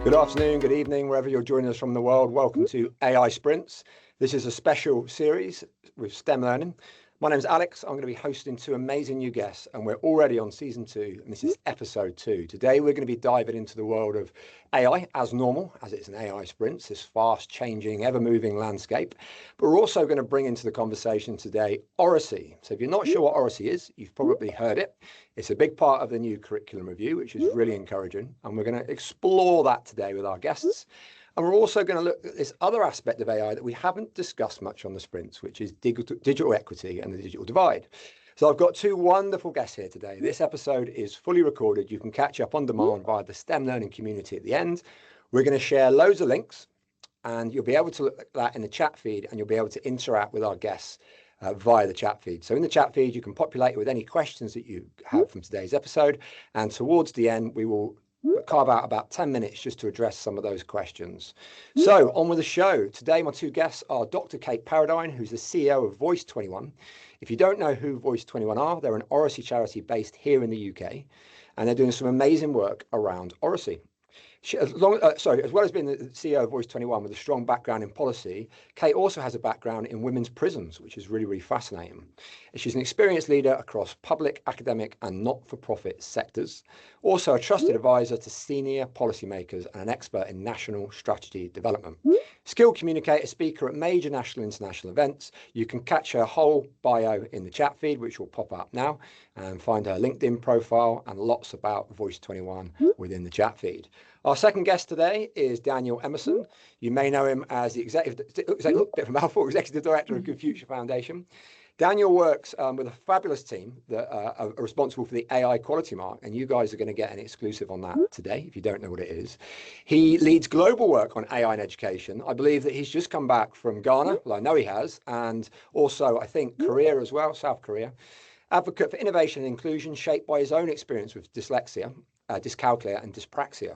Good afternoon, good evening, wherever you're joining us from the world. Welcome to AI Sprints. This is a special series with STEM learning. My name is Alex. I'm going to be hosting two amazing new guests, and we're already on season 2, and this is episode 2. Today, we're going to be diving into the world of AI as normal, as it's an AI Sprints, this fast changing, ever moving landscape. But we're also going to bring into the conversation today oracy. So if you're not sure what oracy is, you've probably heard it. It's a big part of the new curriculum review, which is really encouraging. And we're going to explore that today with our guests. And we're also going to look at this other aspect of AI that we haven't discussed much on the sprints, which is digital equity and the digital divide. So I've got two wonderful guests here today. This episode is fully recorded. You can catch up on demand via the STEM learning community at the end. We're going to share loads of links, and you'll be able to look at that in the chat feed, and you'll be able to interact with our guests via the chat feed. So in the chat feed, you can populate it with any questions that you have from today's episode. And towards the end, we will carve out about 10 minutes just to address some of those questions. So on with the show. Today, my two guests are Dr. Kate Paradine, who's the CEO of Voice21. If you don't know who Voice21 are, they're an oracy charity based here in the UK, and they're doing some amazing work around oracy. As well as being the CEO of Voice21 with a strong background in policy, Kate also has a background in women's prisons, which is really, really fascinating. She's an experienced leader across public, academic and not-for-profit sectors, also a trusted advisor to senior policymakers and an expert in national strategy development. Skilled communicator, speaker at major national and international events. You can catch her whole bio in the chat feed, which will pop up now, and find her LinkedIn profile and lots about Voice21 within the chat feed. Our second guest today is Daniel Emmerson. You may know him as the executive director of Good Future Foundation. Daniel works with a fabulous team that are responsible for the AI quality mark, and you guys are going to get an exclusive on that today if you don't know what it is. He leads global work on AI in education. I believe that he's just come back from Ghana, well, I know he has, and also I think Korea as well, South Korea. Advocate for innovation and inclusion, shaped by his own experience with dyslexia, dyscalculia and dyspraxia.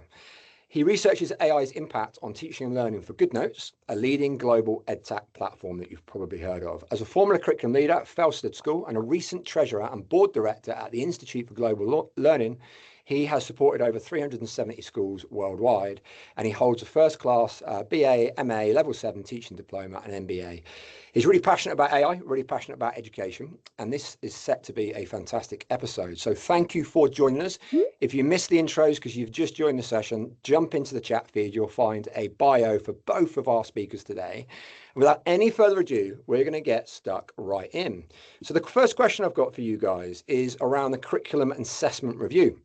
He researches AI's impact on teaching and learning for GoodNotes, a leading global edtech platform that you've probably heard of. As a former curriculum leader at Felsted School and a recent treasurer and board director at the Institute for Global Learning, he has supported over 370 schools worldwide, and he holds a first-class BA, MA, Level 7 teaching diploma and MBA. He's really passionate about AI, really passionate about education, and this is set to be a fantastic episode. So thank you for joining us. If you missed the intros because you've just joined the session, jump into the chat feed. You'll find a bio for both of our speakers today. Without any further ado, we're going to get stuck right in. So the first question I've got for you guys is around the curriculum and assessment review.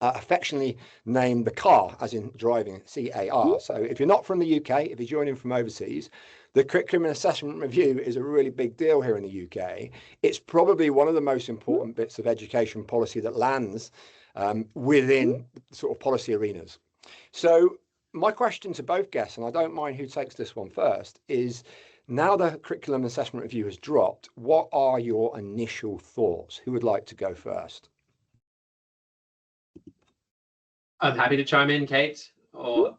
Affectionately named the CAR, as in driving, C-A-R. So if you're not from the UK, if you're joining from overseas, the Curriculum and Assessment Review is a really big deal here in the UK. It's probably one of the most important bits of education policy that lands within sort of policy arenas. So my question to both guests, and I don't mind who takes this one first, is now the Curriculum and Assessment Review has dropped, what are your initial thoughts? Who would like to go first? I'm happy to chime in, Kate, or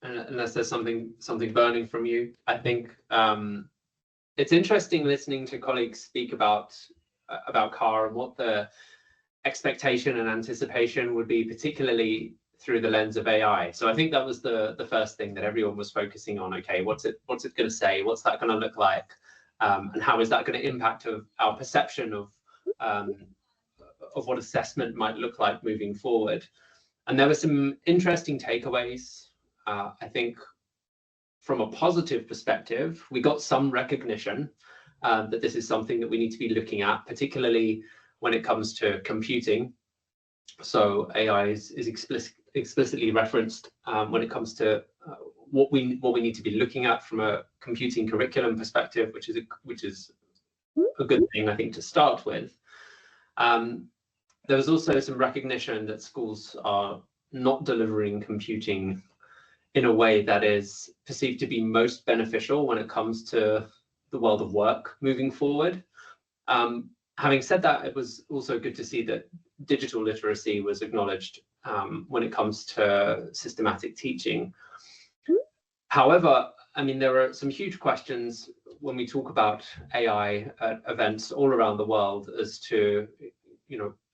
unless there's something burning from you. I think it's interesting listening to colleagues speak about CAR and what the expectation and anticipation would be, particularly through the lens of AI. So I think that was the first thing that everyone was focusing on. Okay, what's it going to say? What's that going to look like? And how is that going to impact our perception of what assessment might look like moving forward? And there were some interesting takeaways. I think from a positive perspective, we got some recognition that this is something that we need to be looking at, particularly when it comes to computing. So AI is explicitly referenced when it comes to what we need to be looking at from a computing curriculum perspective, which is a good thing, I think, to start with. There was also some recognition that schools are not delivering computing in a way that is perceived to be most beneficial when it comes to the world of work moving forward. Having said that, it was also good to see that digital literacy was acknowledged when it comes to systematic teaching. However, I mean, there are some huge questions when we talk about AI at events all around the world as to,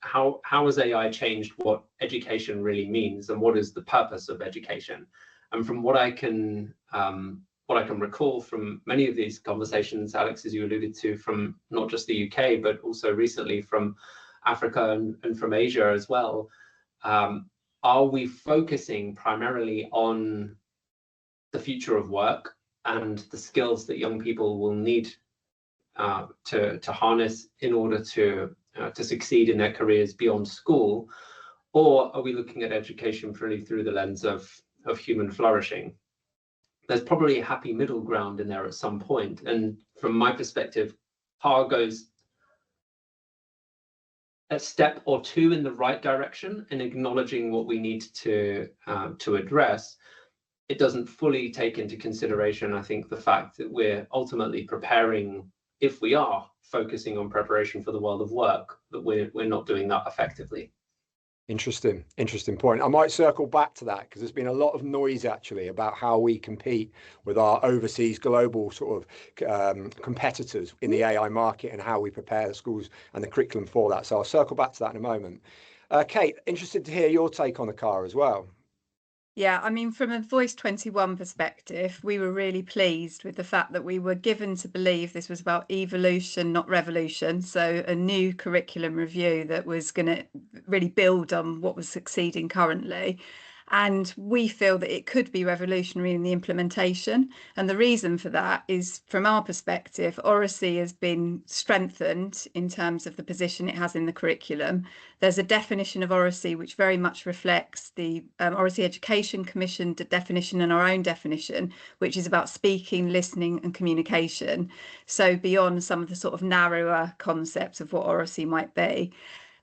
how has AI changed what education really means, and what is the purpose of education? And from what I can recall from many of these conversations, Alex, as you alluded to, from not just the UK, but also recently from Africa and from Asia as well, are we focusing primarily on the future of work and the skills that young people will need to harness in order to succeed in their careers beyond school? Or are we looking at education purely through the lens of human flourishing? There's probably a happy middle ground in there at some point. And from my perspective, PAR goes a step or two in the right direction in acknowledging what we need to address. It doesn't fully take into consideration, I think, the fact that we're ultimately preparing, if we are focusing on preparation for the world of work, that we're not doing that effectively. Interesting point. I might circle back to that because there's been a lot of noise actually about how we compete with our overseas global sort of competitors in the AI market and how we prepare the schools and the curriculum for that. So I'll circle back to that in a moment. Kate, interested to hear your take on the car as well. Yeah, I mean, from a Voice 21 perspective, we were really pleased with the fact that we were given to believe this was about evolution, not revolution. So a new curriculum review that was going to really build on what was succeeding currently. And we feel that it could be revolutionary in the implementation. And the reason for that is, from our perspective, oracy has been strengthened in terms of the position it has in the curriculum. There's a definition of oracy which very much reflects the Oracy Education Commission definition and our own definition, which is about speaking, listening and communication. So beyond some of the sort of narrower concepts of what oracy might be.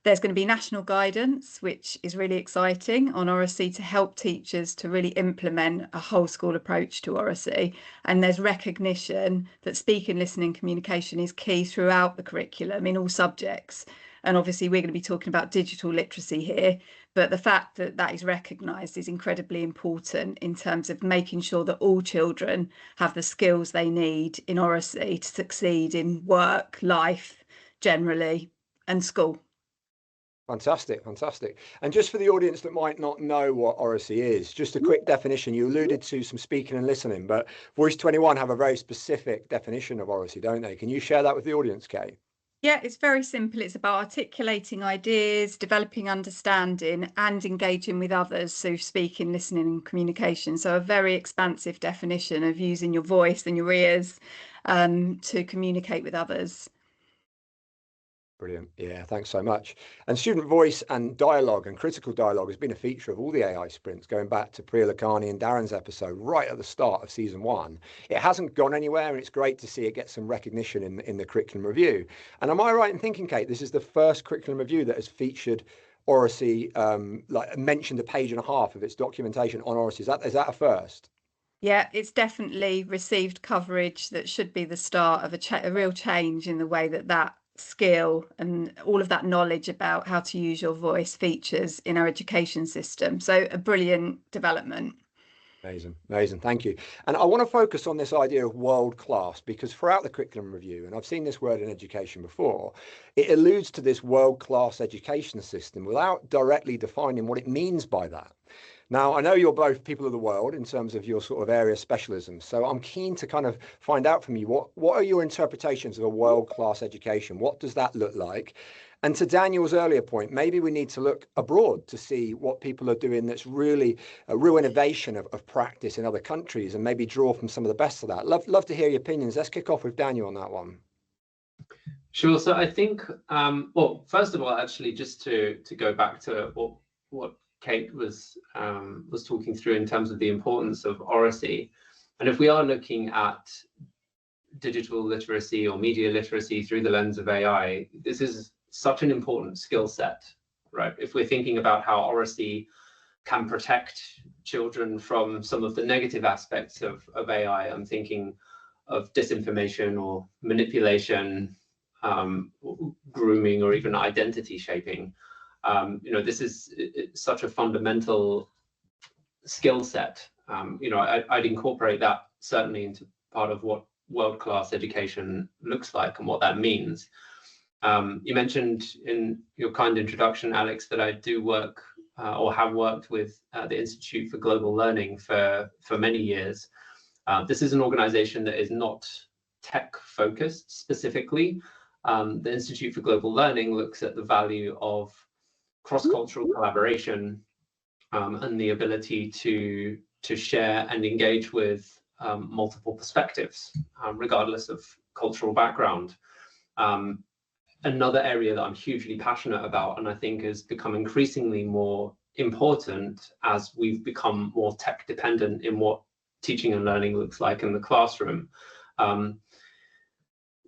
There's going to be national guidance, which is really exciting, on oracy to help teachers to really implement a whole school approach to oracy. And there's recognition that speaking, listening, communication is key throughout the curriculum in all subjects. And obviously we're going to be talking about digital literacy here, but the fact that that is recognised is incredibly important in terms of making sure that all children have the skills they need in oracy to succeed in work, life generally, and school. Fantastic. And just for the audience that might not know what oracy is, just a quick definition. You alluded to some speaking and listening, but Voice 21 have a very specific definition of oracy, don't they? Can you share that with the audience, Kate? Yeah, it's very simple. It's about articulating ideas, developing understanding and engaging with others through speaking, listening and communication. So a very expansive definition of using your voice and your ears to communicate with others. Brilliant. Yeah, thanks so much. And student voice and dialogue and critical dialogue has been a feature of all the AI sprints, going back to Priya Lakhani and Darren's episode right at the start of season 1. It hasn't gone anywhere, and it's great to see it get some recognition in the curriculum review. And am I right in thinking, Kate, this is the first curriculum review that has featured oracy, like mentioned a page and a half of its documentation on oracy? Is that a first? Yeah, it's definitely received coverage that should be the start of a real change in the way that skill and all of that knowledge about how to use your voice features in our education system. So a brilliant development. Amazing. Thank you. And I want to focus on this idea of world class, because throughout the curriculum review, and I've seen this word in education before, it alludes to this world class education system without directly defining what it means by that. Now, I know you're both people of the world in terms of your sort of area specialism, so I'm keen to kind of find out from you, what are your interpretations of a world-class education? What does that look like? And to Daniel's earlier point, maybe we need to look abroad to see what people are doing that's really a real innovation of practice in other countries, and maybe draw from some of the best of that. Love to hear your opinions. Let's kick off with Daniel on that one. Sure. So I think, well, first of all, actually, just to go back to what Kate was talking through in terms of the importance of oracy. And if we are looking at digital literacy or media literacy through the lens of AI, this is such an important skill set, right? If we're thinking about how oracy can protect children from some of the negative aspects of AI, I'm thinking of disinformation or manipulation, grooming, or even identity shaping. This is such a fundamental skill set. I'd incorporate that certainly into part of what world-class education looks like and what that means. You mentioned in your kind introduction, Alex, that I do work or have worked with the Institute for Global Learning for many years. This is an organization that is not tech focused specifically. The Institute for Global Learning looks at the value of cross-cultural collaboration and the ability to share and engage with multiple perspectives, regardless of cultural background. Another area that I'm hugely passionate about, and I think has become increasingly more important as we've become more tech dependent in what teaching and learning looks like in the classroom.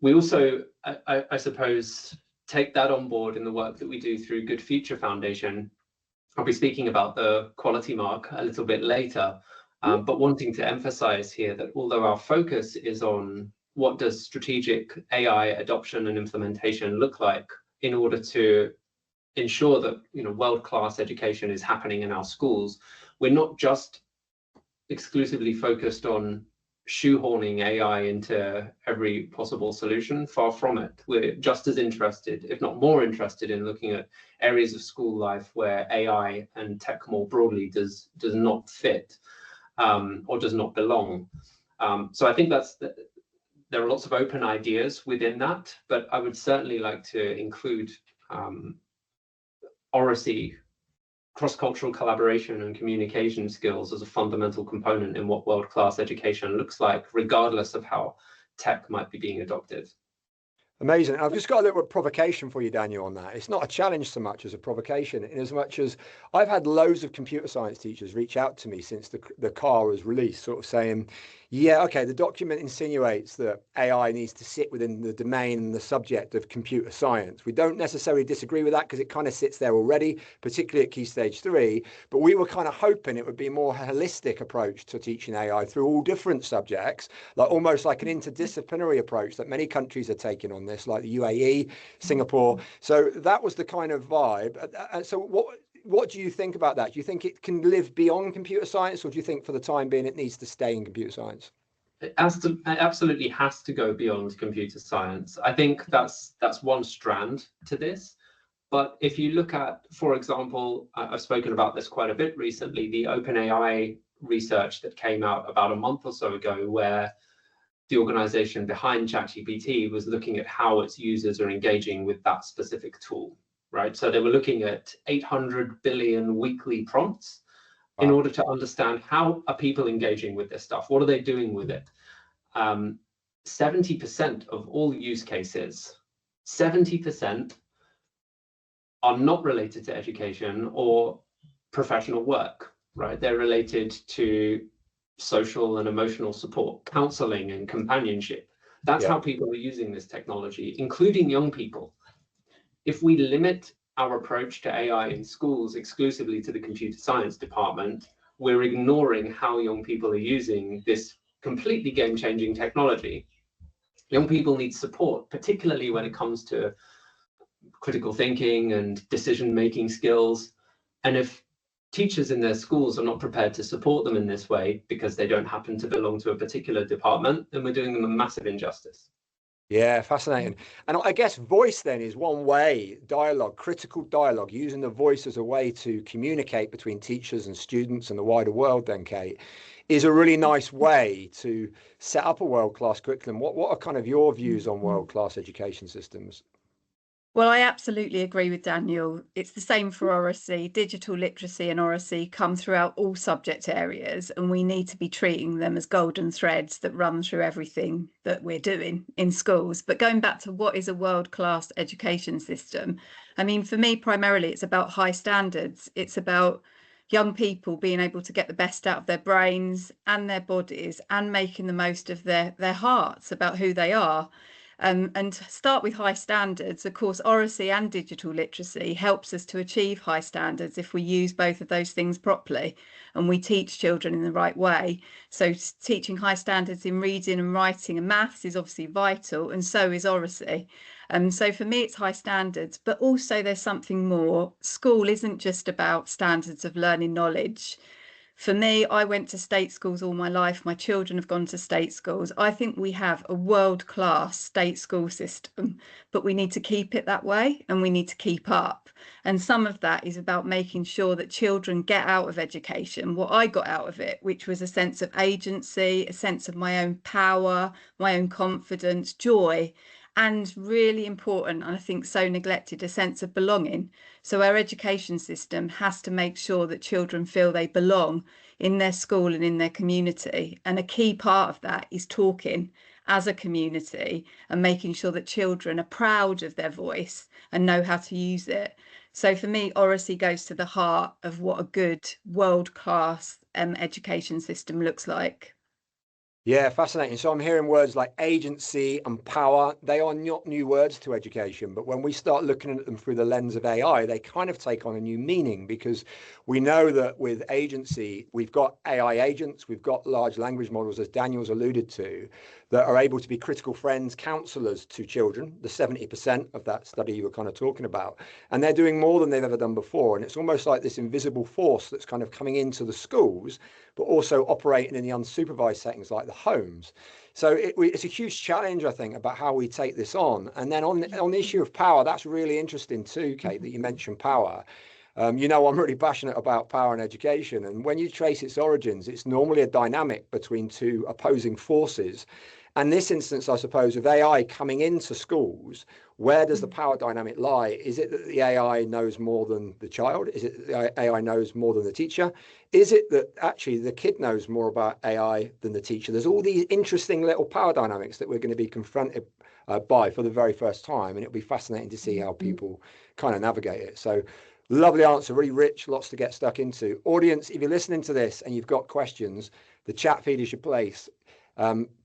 We also, I suppose, take that on board in the work that we do through Good Future Foundation. I'll be speaking about the quality mark a little bit later, but wanting to emphasize here that although our focus is on what does strategic AI adoption and implementation look like in order to ensure that world-class education is happening in our schools, we're not just exclusively focused on shoehorning AI into every possible solution. Far from it. We're just as interested, if not more interested, in looking at areas of school life where AI and tech more broadly does not fit or does not belong. So I think there are lots of open ideas within that, but I would certainly like to include oracy, cross-cultural collaboration and communication skills as a fundamental component in what world-class education looks like, regardless of how tech might be being adopted. Amazing. I've just got a little provocation for you, Daniel, on that. It's not a challenge so much as a provocation, in as much as I've had loads of computer science teachers reach out to me since the car was released, sort of saying, yeah, okay, the document insinuates that AI needs to sit within the domain and the subject of computer science. We don't necessarily disagree with that because it kind of sits there already, particularly at Key Stage 3, but we were kind of hoping it would be a more holistic approach to teaching AI through all different subjects, like almost like an interdisciplinary approach that many countries are taking on this, like the UAE, Singapore. So that was the kind of vibe. And so what do you think about that? Do you think it can live beyond computer science, or do you think for the time being it needs to stay in computer science? It absolutely has to go beyond computer science. I think that's one strand to this. But if you look at, for example, I've spoken about this quite a bit recently, the OpenAI research that came out about a month or so ago, where the organization behind ChatGPT was looking at how its users are engaging with that specific tool, right? So they were looking at 800 billion weekly prompts in order to understand how are people engaging with this stuff? What are they doing with it? 70% of all use cases, 70% are not related to education or professional work, right? They're related to social and emotional support, counseling and companionship. That's how people are using this technology, including young people. If we limit our approach to AI in schools exclusively to the computer science department, we're ignoring how young people are using this completely game-changing technology. Young people need support, particularly when it comes to critical thinking and decision-making skills. And if teachers in their schools are not prepared to support them in this way because they don't happen to belong to a particular department, then we're doing them a massive injustice. Yeah, fascinating. And I guess voice then is one way, dialogue, critical dialogue, using the voice as a way to communicate between teachers and students and the wider world then, Kate, is a really nice way to set up a world-class curriculum. What are kind of your views on world-class education systems? Well, I absolutely agree with Daniel. It's the same for oracy. Digital literacy and oracy come throughout all subject areas, and we need to be treating them as golden threads that run through everything that we're doing in schools. But going back to what is a world-class education system, I mean, for me, primarily, it's about high standards. It's about young people being able to get the best out of their brains and their bodies and making the most of their hearts about who they are. And start with high standards. Of course, oracy and digital literacy helps us to achieve high standards if we use both of those things properly and we teach children in the right way. So teaching high standards in reading and writing and maths is obviously vital, and so is oracy. So for me, it's high standards, but also there's something more. School isn't just about standards of learning knowledge. For me, I went to state schools all my life. My children have gone to state schools. I think we have a world-class state school system, but we need to keep it that way and we need to keep up. And some of that is about making sure that children get out of education what I got out of it, which was a sense of agency, a sense of my own power, my own confidence, joy, and really important, and I think so neglected, a sense of belonging. So our education system has to make sure that children feel they belong in their school and in their community. And a key part of that is talking as a community and making sure that children are proud of their voice and know how to use it. So for me, oracy goes to the heart of what a good world-class education system looks like. Yeah, fascinating. So I'm hearing words like agency and power. They are not new words to education, but when we start looking at them through the lens of AI, they kind of take on a new meaning, because we know that with agency, we've got AI agents, we've got large language models, as Daniel's alluded to, that are able to be critical friends, counselors to children, the 70% of that study you were kind of talking about. And they're doing more than they've ever done before. And it's almost like this invisible force that's kind of coming into the schools, but also operating in the unsupervised settings like the homes. So it's a huge challenge, I think, about how we take this on. And then on the issue of power, that's really interesting too, Kate, that you mentioned power. You know, I'm really passionate about power and education. And when you trace its origins, it's normally a dynamic between two opposing forces. And this instance, I suppose, of AI coming into schools, where does the power dynamic lie? Is it that the AI knows more than the child? Is it that the AI knows more than the teacher? Is it that actually the kid knows more about AI than the teacher? There's all these interesting little power dynamics that we're going to be confronted by for the very first time. And it'll be fascinating to see how people kind of navigate it. So lovely answer, really rich, lots to get stuck into. Audience, if you're listening to this and you've got questions, the chat feed is your place.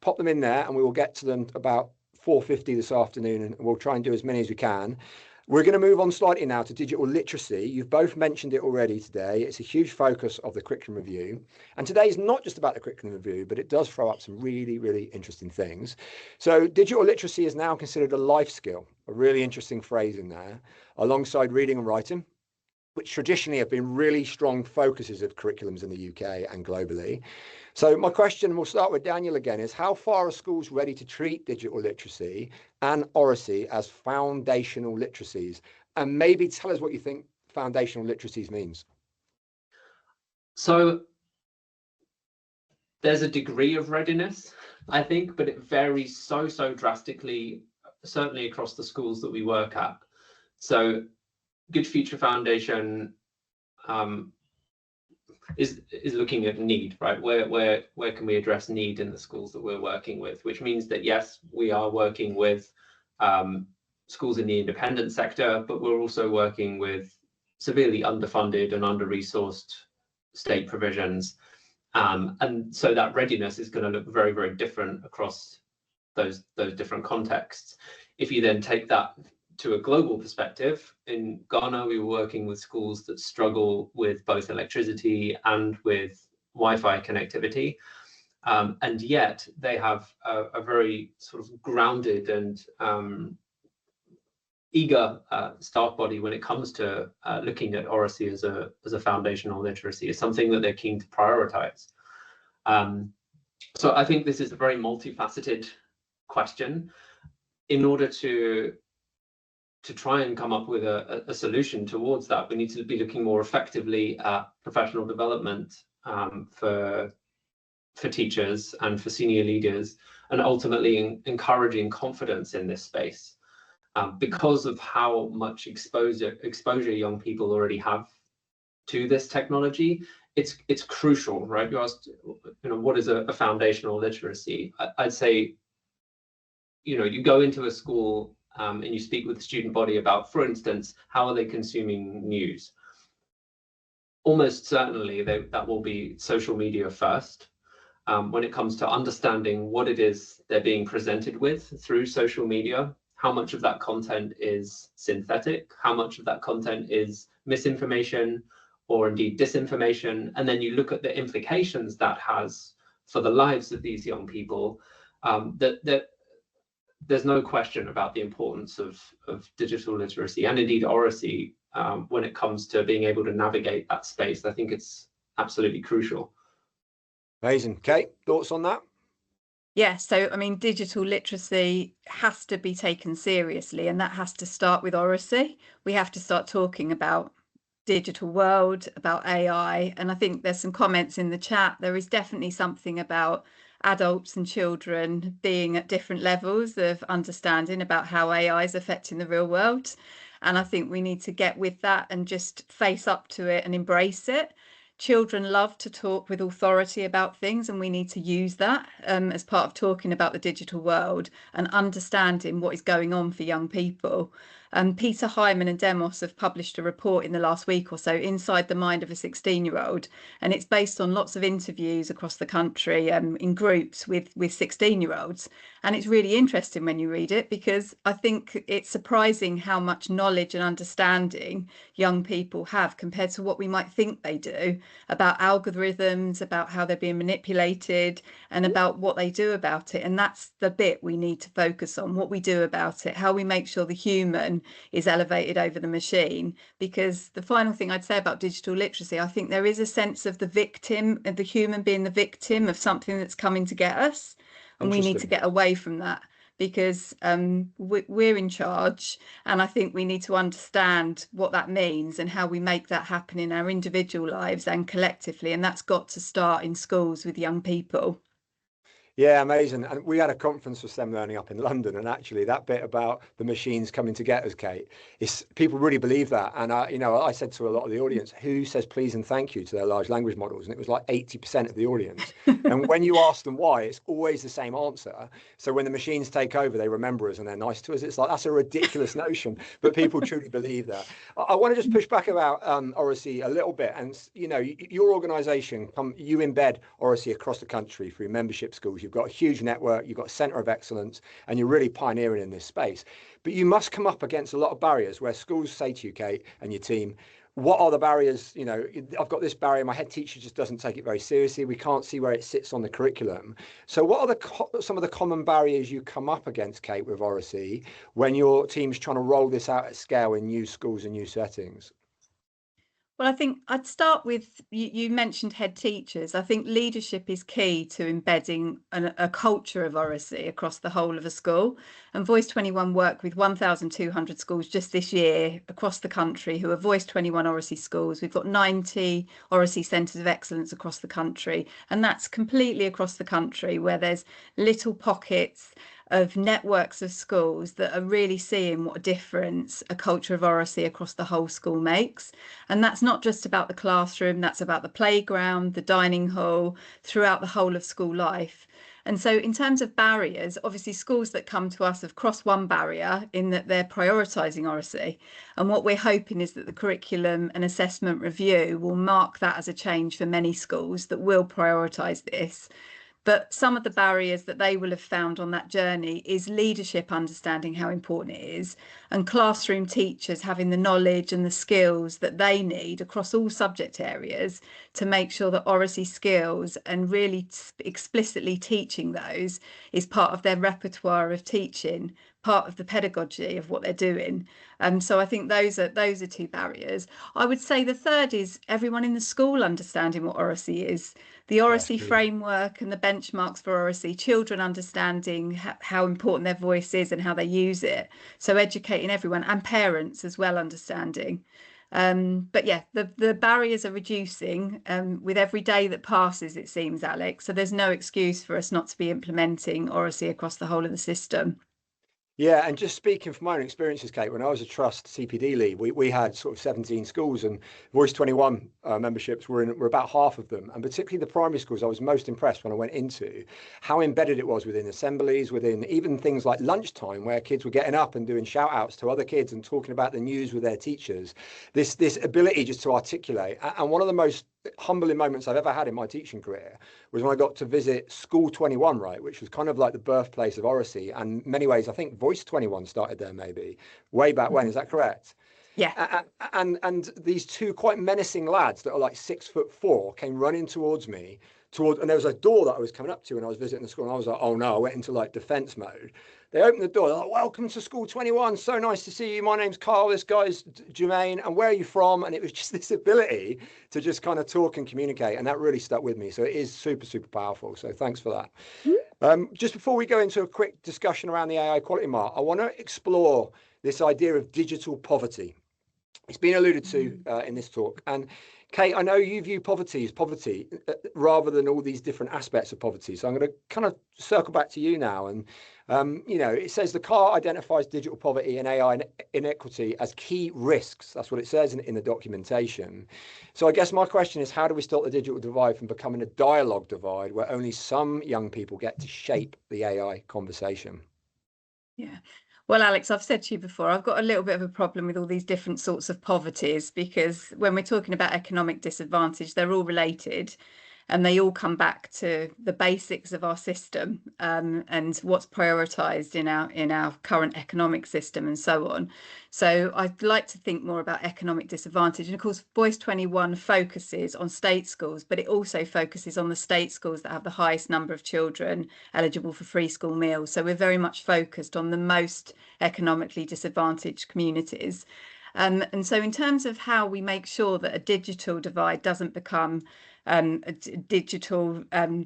Pop them in there and we will get to them about 4:50 this afternoon, and we'll try and do as many as we can. We're going to move on slightly now to digital literacy. You've both mentioned it already today. It's a huge focus of the curriculum review. And today is not just about the curriculum review, but it does throw up some really, really interesting things. So digital literacy is now considered a life skill, a really interesting phrase in there, alongside reading and writing, which traditionally have been really strong focuses of curriculums in the UK and globally. So my question, we'll start with Daniel again, is how far are schools ready to treat digital literacy and oracy as foundational literacies? And maybe tell us what you think foundational literacies means. So there's a degree of readiness, I think, but it varies so drastically, certainly across the schools that we work at. So Good Future Foundation is looking at need, right? Where can we address need in the schools that we're working with? Which means that yes, we are working with schools in the independent sector, but we're also working with severely underfunded and under-resourced state provisions, and so that readiness is going to look very different across those different contexts. If you then take that to a global perspective, in Ghana, we were working with schools that struggle with both electricity and with Wi-Fi connectivity. And yet they have a very sort of grounded and eager staff body when it comes to looking at oracy as a foundational literacy. It's something that they're keen to prioritize. So I think this is a very multifaceted question. In order to try and come up with a solution towards that, we need to be looking more effectively at professional development for teachers and for senior leaders, and ultimately encouraging confidence in this space, because of how much exposure young people already have to this technology. It's crucial, right? You asked, what is a foundational literacy? I'd say, you go into a school and you speak with the student body about, for instance, how are they consuming news? Almost certainly that will be social media first. When it comes to understanding what it is they're being presented with through social media, how much of that content is synthetic, how much of that content is misinformation or indeed disinformation, and then you look at the implications that has for the lives of these young people. That there's no question about the importance of digital literacy and indeed oracy when it comes to being able to navigate that space. I think it's absolutely crucial. Amazing. Kate, thoughts on that? Yeah, so I mean, digital literacy has to be taken seriously, and that has to start with oracy. We have to start talking about digital world, about AI, and I think there's some comments in the chat. There is definitely something about adults and children being at different levels of understanding about how AI is affecting the real world. And I think we need to get with that and just face up to it and embrace it. Children love to talk with authority about things, and we need to use that as part of talking about the digital world and understanding what is going on for young people. Peter Hyman and Demos have published a report in the last week or so, Inside the Mind of a 16-year-old, and it's based on lots of interviews across the country in groups with 16-year-olds. And it's really interesting when you read it, because I think it's surprising how much knowledge and understanding young people have compared to what we might think they do about algorithms, about how they're being manipulated, and about what they do about it. And that's the bit we need to focus on, what we do about it, how we make sure the human is elevated over the machine. Because the final thing I'd say about digital literacy, I think there is a sense of the victim, of the human being the victim of something that's coming to get us. And we need to get away from that, because we're in charge, and I think we need to understand what that means and how we make that happen in our individual lives and collectively, and that's got to start in schools with young people. Yeah, amazing. And we had a conference for STEM learning up in London, and actually that bit about the machines coming to get us, Kate, is people really believe that. And I said to a lot of the audience, who says please and thank you to their large language models? And it was like 80% of the audience. And when you ask them why, it's always the same answer. So when the machines take over, they remember us and they're nice to us. It's like, that's a ridiculous notion, but people truly believe that. I want to just push back about oracy a little bit. And your organization, you embed oracy across the country through membership schools. You've got a huge network, you've got a center of excellence, and you're really pioneering in this space. But you must come up against a lot of barriers where schools say to you, Kate, and your team, what are the barriers? I've got this barrier, my head teacher just doesn't take it very seriously. We can't see where it sits on the curriculum. So what are some of the common barriers you come up against, Kate, with oracy when your team's trying to roll this out at scale in new schools and new settings? Well, I think I'd start with, you mentioned head teachers. I think leadership is key to embedding a culture of oracy across the whole of a school. And Voice 21 work with 1,200 schools just this year across the country who are Voice 21 oracy schools. We've got 90 oracy centres of excellence across the country. And that's completely across the country, where there's little pockets of networks of schools that are really seeing what a difference a culture of oracy across the whole school makes. And that's not just about the classroom, that's about the playground, the dining hall, throughout the whole of school life. And so in terms of barriers, obviously schools that come to us have crossed one barrier in that they're prioritising oracy. And what we're hoping is that the curriculum and assessment review will mark that as a change for many schools that will prioritise this. But some of the barriers that they will have found on that journey is leadership understanding how important it is, and classroom teachers having the knowledge and the skills that they need across all subject areas to make sure that oracy skills and really explicitly teaching those is part of their repertoire of teaching, part of the pedagogy of what they're doing. So I think those are two barriers. I would say the third is everyone in the school understanding what oracy is. The oracy framework and the benchmarks for oracy, children understanding how important their voice is and how they use it. So educating everyone, and parents as well understanding. But yeah, the barriers are reducing with every day that passes, it seems, Alex. So there's no excuse for us not to be implementing oracy across the whole of the system. Yeah, and just speaking from my own experiences, Kate, when I was a trust CPD lead, we had sort of 17 schools, and Voice 21 memberships were about half of them. And particularly the primary schools, I was most impressed when I went into how embedded it was within assemblies, within even things like lunchtime, where kids were getting up and doing shout outs to other kids and talking about the news with their teachers. This ability just to articulate. And one of the most humbling moments I've ever had in my teaching career was when I got to visit School 21, right, which was kind of like the birthplace of oracy. And in many ways, I think Voice 21 started there maybe way back when. Is that correct? Yeah. And these two quite menacing lads that are like 6'4" came running towards me. And there was a door that I was coming up to when I was visiting the school, and I was like, oh no, I went into like defense mode. They open the door, they're like, welcome to School 21. So nice to see you. My name's Carl. This guy's Jermaine. And where are you from? And it was just this ability to just kind of talk and communicate. And that really stuck with me. So it is super, super powerful. So thanks for that. Just before we go into a quick discussion around the AI quality mark, I want to explore this idea of digital poverty. It's been alluded to in this talk. And Kate, I know you view poverty as poverty rather than all these different aspects of poverty. So I'm going to kind of circle back to you now. And, it says the CAR identifies digital poverty and AI inequity as key risks. That's what it says in the documentation. So I guess my question is, how do we stop the digital divide from becoming a dialogue divide where only some young people get to shape the AI conversation? Yeah. Well, Alex, I've said to you before, I've got a little bit of a problem with all these different sorts of poverties, because when we're talking about economic disadvantage, they're all related and they all come back to the basics of our system, and what's prioritised in our current economic system and so on. So I'd like to think more about economic disadvantage. And of course, Voice 21 focuses on state schools, but it also focuses on the state schools that have the highest number of children eligible for free school meals. So we're very much focused on the most economically disadvantaged communities. And so in terms of how we make sure that a digital divide doesn't become a digital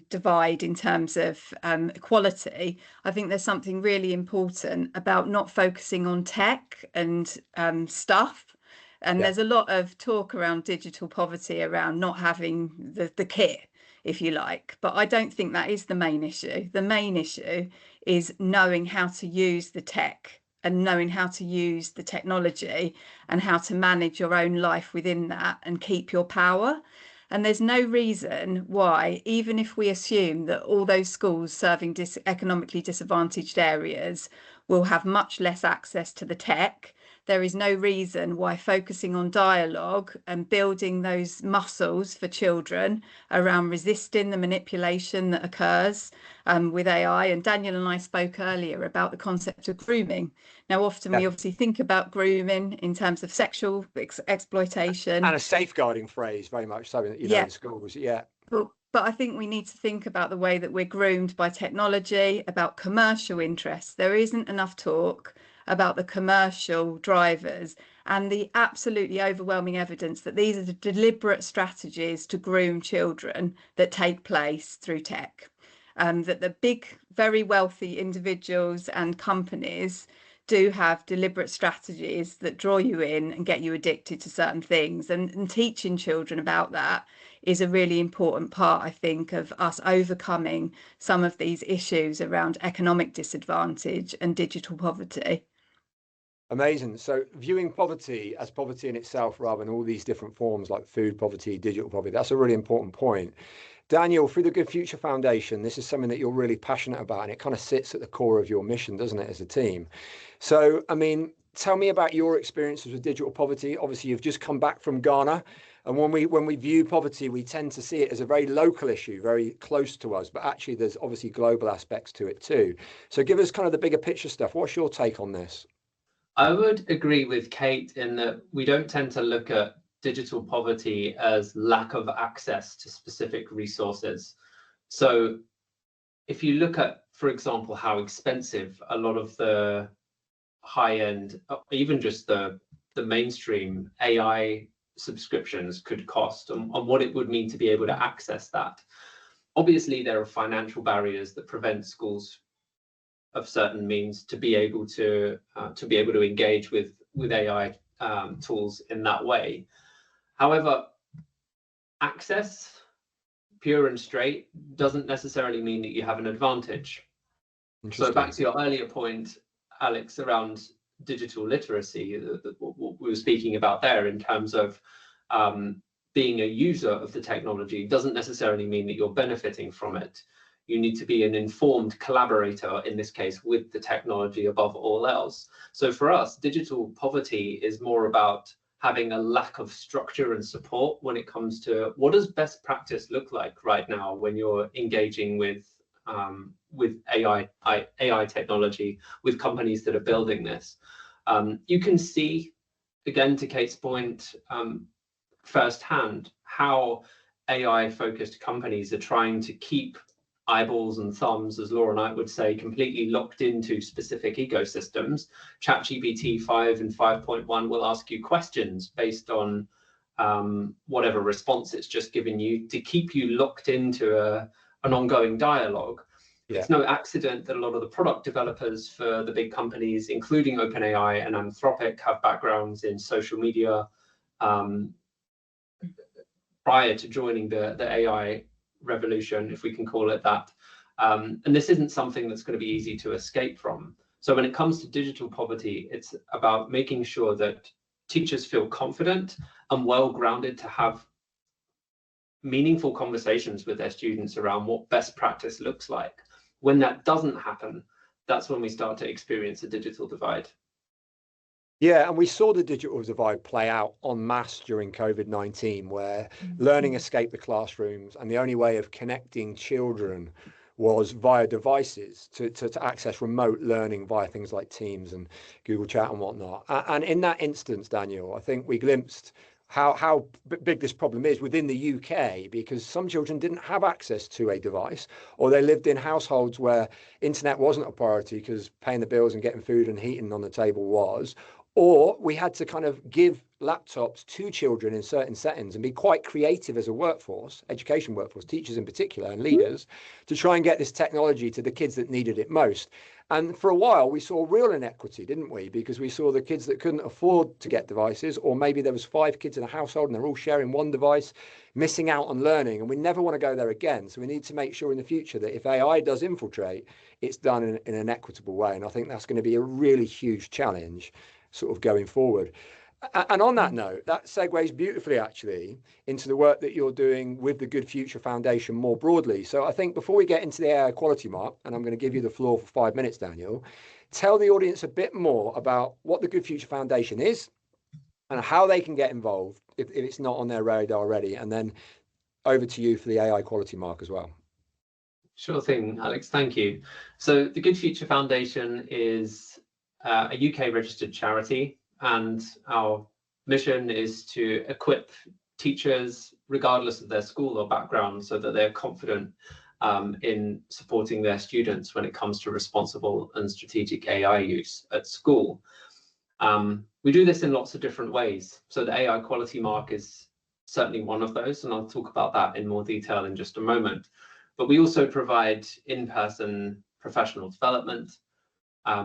divide in terms of equality, I think there's something really important about not focusing on tech and stuff. And there's a lot of talk around digital poverty, around not having the kit, if you like. But I don't think that is the main issue. The main issue is knowing how to use the tech and knowing how to use the technology and how to manage your own life within that and keep your power. And there's no reason why, even if we assume that all those schools serving economically disadvantaged areas will have much less access to the tech, there is no reason why focusing on dialogue and building those muscles for children around resisting the manipulation that occurs with AI. And Daniel and I spoke earlier about the concept of grooming. Now, often we obviously think about grooming in terms of sexual exploitation. And a safeguarding phrase, very much so, in schools. Yeah. But I think we need to think about the way that we're groomed by technology, about commercial interests. There isn't enough talk about the commercial drivers and the absolutely overwhelming evidence that these are the deliberate strategies to groom children that take place through tech. That the big, very wealthy individuals and companies do have deliberate strategies that draw you in and get you addicted to certain things. And teaching children about that is a really important part, I think, of us overcoming some of these issues around economic disadvantage and digital poverty. Amazing. So viewing poverty as poverty in itself rather than all these different forms like food poverty, digital poverty, that's a really important point. Daniel, through the Good Future Foundation, this is something that you're really passionate about, and it kind of sits at the core of your mission, doesn't it, as a team? So, I mean, tell me about your experiences with digital poverty. Obviously, you've just come back from Ghana. And when we view poverty, we tend to see it as a very local issue, very close to us. But actually, there's obviously global aspects to it too. So give us kind of the bigger picture stuff. What's your take on this? I would agree with Kate in that we don't tend to look at digital poverty as lack of access to specific resources. So if you look at, for example, how expensive a lot of the high-end, even just the mainstream AI subscriptions could cost, and what it would mean to be able to access that. Obviously, there are financial barriers that prevent schools of certain means to be able to engage with AI tools in that way. However, access, pure and straight, doesn't necessarily mean that you have an advantage. So back to your earlier point, Alex, around digital literacy, what we were speaking about there in terms of being a user of the technology doesn't necessarily mean that you're benefiting from it. You need to be an informed collaborator, in this case, with the technology above all else. So for us, digital poverty is more about having a lack of structure and support when it comes to what does best practice look like right now when you're engaging with AI technology, with companies that are building this. You can see, again, to Kate's point, firsthand how AI-focused companies are trying to keep eyeballs and thumbs, as Laura Knight would say, completely locked into specific ecosystems. ChatGPT 5 and 5.1 will ask you questions based on whatever response it's just given you to keep you locked into an ongoing dialogue. Yeah. It's no accident that a lot of the product developers for the big companies, including OpenAI and Anthropic, have backgrounds in social media prior to joining the AI revolution, if we can call it that. And this isn't something that's going to be easy to escape from. So when it comes to digital poverty, it's about making sure that teachers feel confident and well-grounded to have meaningful conversations with their students around what best practice looks like. When that doesn't happen, that's when we start to experience a digital divide. Yeah, and we saw the digital divide play out en masse during COVID-19, where learning escaped the classrooms, and the only way of connecting children was via devices to access remote learning via things like Teams and Google Chat and whatnot. And in that instance, Daniel, I think we glimpsed how big this problem is within the UK, because some children didn't have access to a device, or they lived in households where internet wasn't a priority because paying the bills and getting food and heating on the table was. Or we had to kind of give laptops to children in certain settings and be quite creative as a workforce, education workforce, teachers in particular, and leaders, to try and get this technology to the kids that needed it most. And for a while, we saw real inequity, didn't we? Because we saw the kids that couldn't afford to get devices, or maybe there was 5 kids in a household and they're all sharing one device, missing out on learning. And we never want to go there again. So we need to make sure in the future that if AI does infiltrate, it's done in an equitable way. And I think that's going to be a really huge challenge sort of going forward. And on that note, that segues beautifully actually into the work that you're doing with the Good Future Foundation more broadly. So I think before we get into the AI quality mark, and I'm going to give you the floor for 5 minutes, Daniel, tell the audience a bit more about what the Good Future Foundation is and how they can get involved if it's not on their radar already. And then over to you for the AI quality mark as well. Sure thing, Alex, thank you. So the Good Future Foundation is a UK registered charity, and our mission is to equip teachers, regardless of their school or background, so that they're confident in supporting their students when it comes to responsible and strategic AI use at school. We do this in lots of different ways. So the AI quality mark is certainly one of those, and I'll talk about that in more detail in just a moment. But we also provide in-person professional development,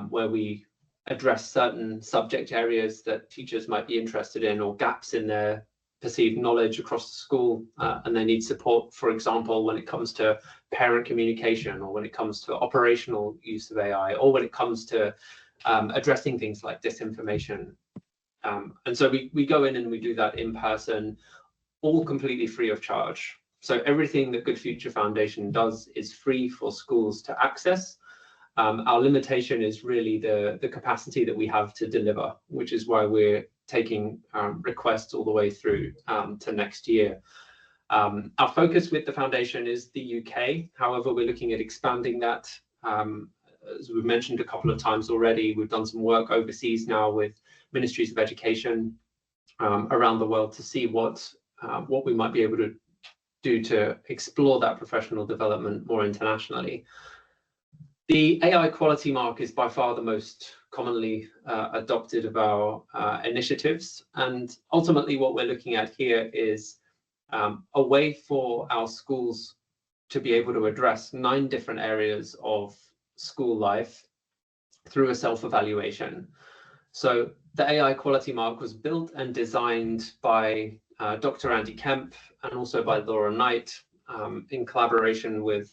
where we address certain subject areas that teachers might be interested in, or gaps in their perceived knowledge across the school, and they need support, for example, when it comes to parent communication, or when it comes to operational use of AI, or when it comes to addressing things like disinformation. And so we go in and we do that in person, all completely free of charge. So everything that Good Future Foundation does is free for schools to access. Our limitation is really the capacity that we have to deliver, which is why we're taking requests all the way through to next year. Our focus with the foundation is the UK. However, we're looking at expanding that. As we've mentioned a couple of times already, we've done some work overseas now with ministries of education around the world to see what we might be able to do to explore that professional development more internationally. The AI quality mark is by far the most commonly adopted of our initiatives. And ultimately what we're looking at here is a way for our schools to be able to address 9 different areas of school life through a self-evaluation. So the AI quality mark was built and designed by Dr. Andy Kemp and also by Laura Knight in collaboration with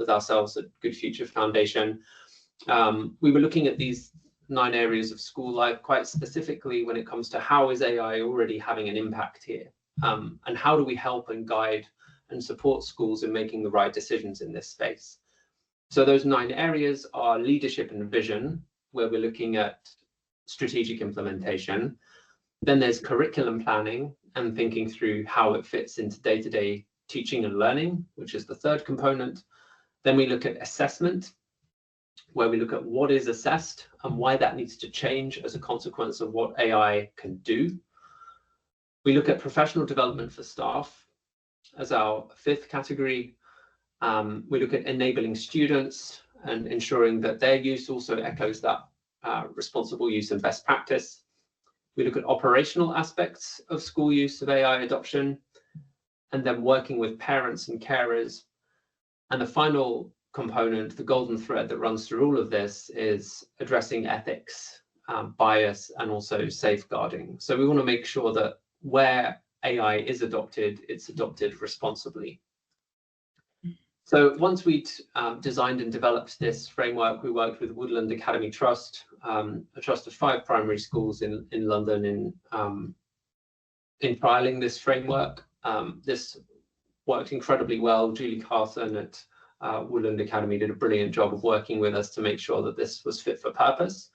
ourselves at Good Future Foundation. We were looking at these 9 areas of school life quite specifically when it comes to how is AI already having an impact here, and how do we help and guide and support schools in making the right decisions in this space. So those 9 areas are leadership and vision, where we're looking at strategic implementation. Then there's curriculum planning and thinking through how it fits into day-to-day teaching and learning, which is the 3rd component. Then we look at assessment, where we look at what is assessed and why that needs to change as a consequence of what AI can do. We look at professional development for staff as our 5th category. We look at enabling students and ensuring that their use also echoes that responsible use and best practice. We look at operational aspects of school use of AI adoption, and then working with parents and carers. And the final component, the golden thread that runs through all of this, is addressing ethics, bias, and also safeguarding. So we want to make sure that where AI is adopted, it's adopted responsibly. So once we'd designed and developed this framework, we worked with Woodland Academy Trust, a trust of 5 primary schools in London in trialing this framework. This worked incredibly well. Julie Carson at Woodland Academy did a brilliant job of working with us to make sure that this was fit for purpose.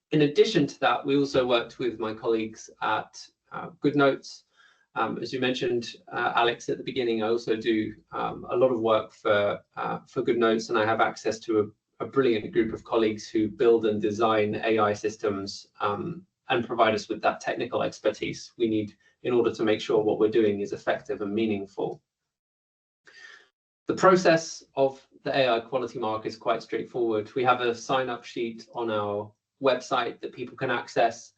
In addition to that, we also worked with my colleagues at GoodNotes. As you mentioned, Alex, at the beginning, I also do a lot of work for GoodNotes, and I have access to a brilliant group of colleagues who build and design AI systems and provide us with that technical expertise we need in order to make sure what we're doing is effective and meaningful. The process of the AI quality mark is quite straightforward. We have a sign-up sheet on our website that people can access.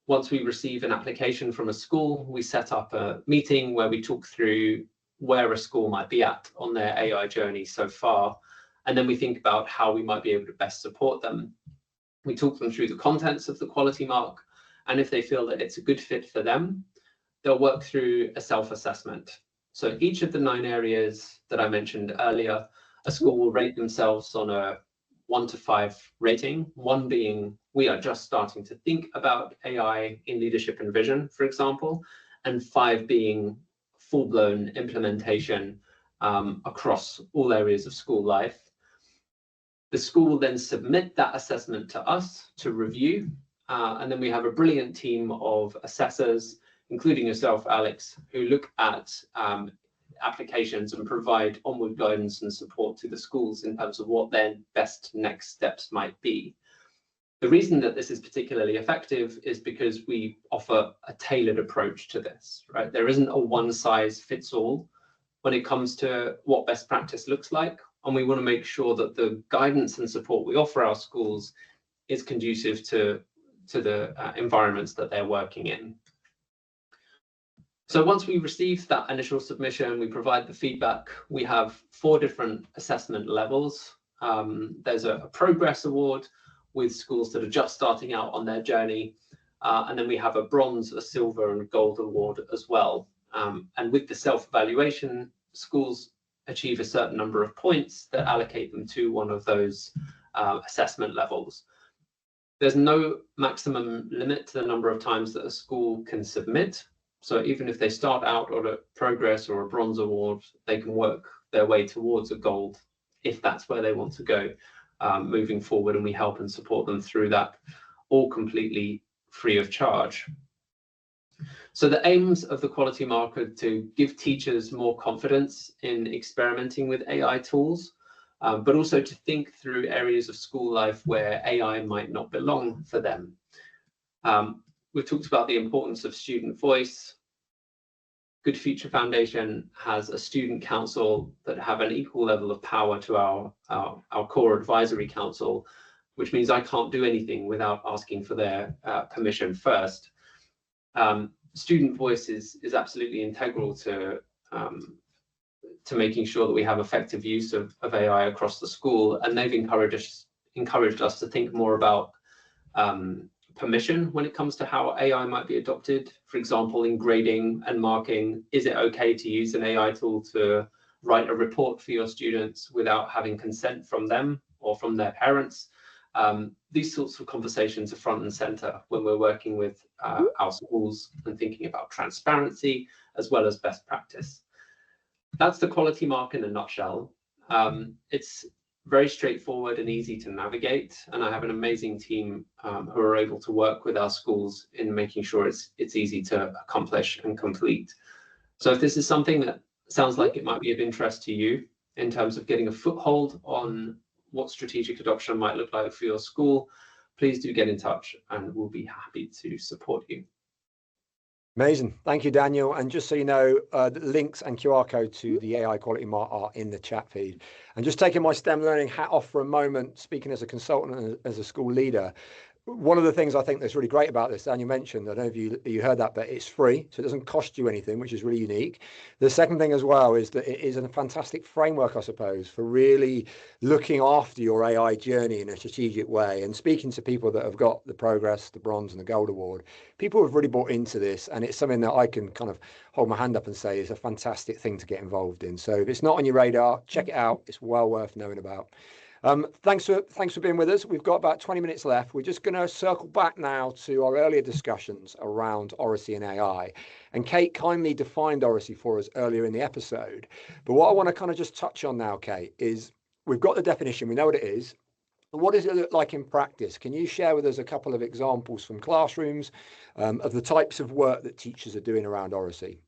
Once we receive an application from a school, we set up a meeting where we talk through where a school might be at on their AI journey so far. And then we think about how we might be able to best support them. We talk them through the contents of the quality mark. And if they feel that it's a good fit for them, they'll work through a self-assessment. So each of the 9 areas that I mentioned earlier, a school will rate themselves on a 1 to 5 rating, 1 being we are just starting to think about AI in leadership and vision, for example, and 5 being full-blown implementation across all areas of school life. The school will then submit that assessment to us to review, and then we have a brilliant team of assessors, including yourself, Alex, who look at applications and provide onward guidance and support to the schools in terms of what their best next steps might be. The reason that this is particularly effective is because we offer a tailored approach to this, right? There isn't a one-size-fits-all when it comes to what best practice looks like, and we want to make sure that the guidance and support we offer our schools is conducive to the environments that they're working in. So once we receive that initial submission, we provide the feedback. We have 4 different assessment levels. There's a progress award with schools that are just starting out on their journey. And then we have a bronze, a silver, and gold award as well. And with the self-evaluation, schools achieve a certain number of points that allocate them to one of those assessment levels. There's no maximum limit to the number of times that a school can submit. So even if they start out on a progress or a bronze award, they can work their way towards a gold if that's where they want to go moving forward, and we help and support them through that, all completely free of charge. So the aims of the quality mark are to give teachers more confidence in experimenting with AI tools, but also to think through areas of school life where AI might not belong for them. We've talked about the importance of student voice. Good Future Foundation has a student council that have an equal level of power to our core advisory council, which means I can't do anything without asking for their permission first. Student voice is absolutely integral to making sure that we have effective use of AI across the school, and they've encouraged us to think more about permission when it comes to how AI might be adopted. For example, in grading and marking, is it okay to use an AI tool to write a report for your students without having consent from them or from their parents? These sorts of conversations are front and center when we're working with our schools and thinking about transparency as well as best practice. That's the quality mark in a nutshell. It's very straightforward and easy to navigate, and I have an amazing team who are able to work with our schools in making sure it's easy to accomplish and complete. So if this is something that sounds like it might be of interest to you in terms of getting a foothold on what strategic adoption might look like for your school, please do get in touch and we'll be happy to support you. Amazing. Thank you, Daniel. And just so you know, the links and QR code to the AI Quality Mart are in the chat feed. And just taking my STEM learning hat off for a moment, speaking as a consultant and as a school leader, one of the things I think that's really great about this, Daniel mentioned, I don't know if you heard that, but it's free, so it doesn't cost you anything, which is really unique. The second thing as well is that it is a fantastic framework, I suppose, for really looking after your AI journey in a strategic way. And speaking to people that have got the Progress, the Bronze and the Gold Award, people have really bought into this, and it's something that I can kind of hold my hand up and say is a fantastic thing to get involved in. So if it's not on your radar, check it out. It's well worth knowing about. Thanks for being with us. We've got about 20 minutes left. We're just going to circle back now to our earlier discussions around oracy and AI. And Kate kindly defined oracy for us earlier in the episode. But what I want to kind of just touch on now, Kate, is we've got the definition. We know what it is. But what does it look like in practice? Can you share with us a couple of examples from classrooms of the types of work that teachers are doing around oracy?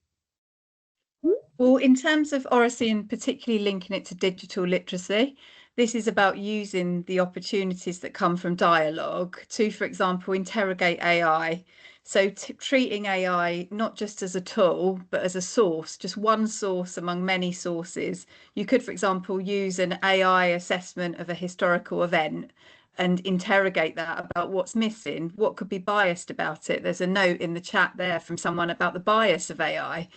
Well, in terms of oracy and particularly linking it to digital literacy, this is about using the opportunities that come from dialogue to, for example, interrogate AI. So treating AI not just as a tool, but as a source, just one source among many sources. You could, for example, use an AI assessment of a historical event and interrogate that about what's missing, what could be biased about it. There's a note in the chat there from someone about the bias of AI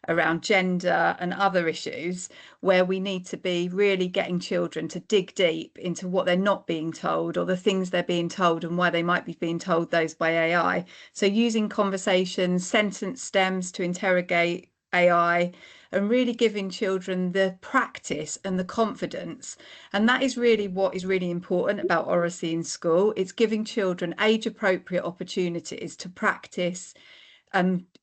around gender and other issues, where we need to be really getting children to dig deep into what they're not being told or the things they're being told and why they might be being told those by AI. So using conversations, sentence stems to interrogate AI, and really giving children the practice and the confidence. And that is really what is really important about oracy in school. It's giving children age appropriate opportunities to practice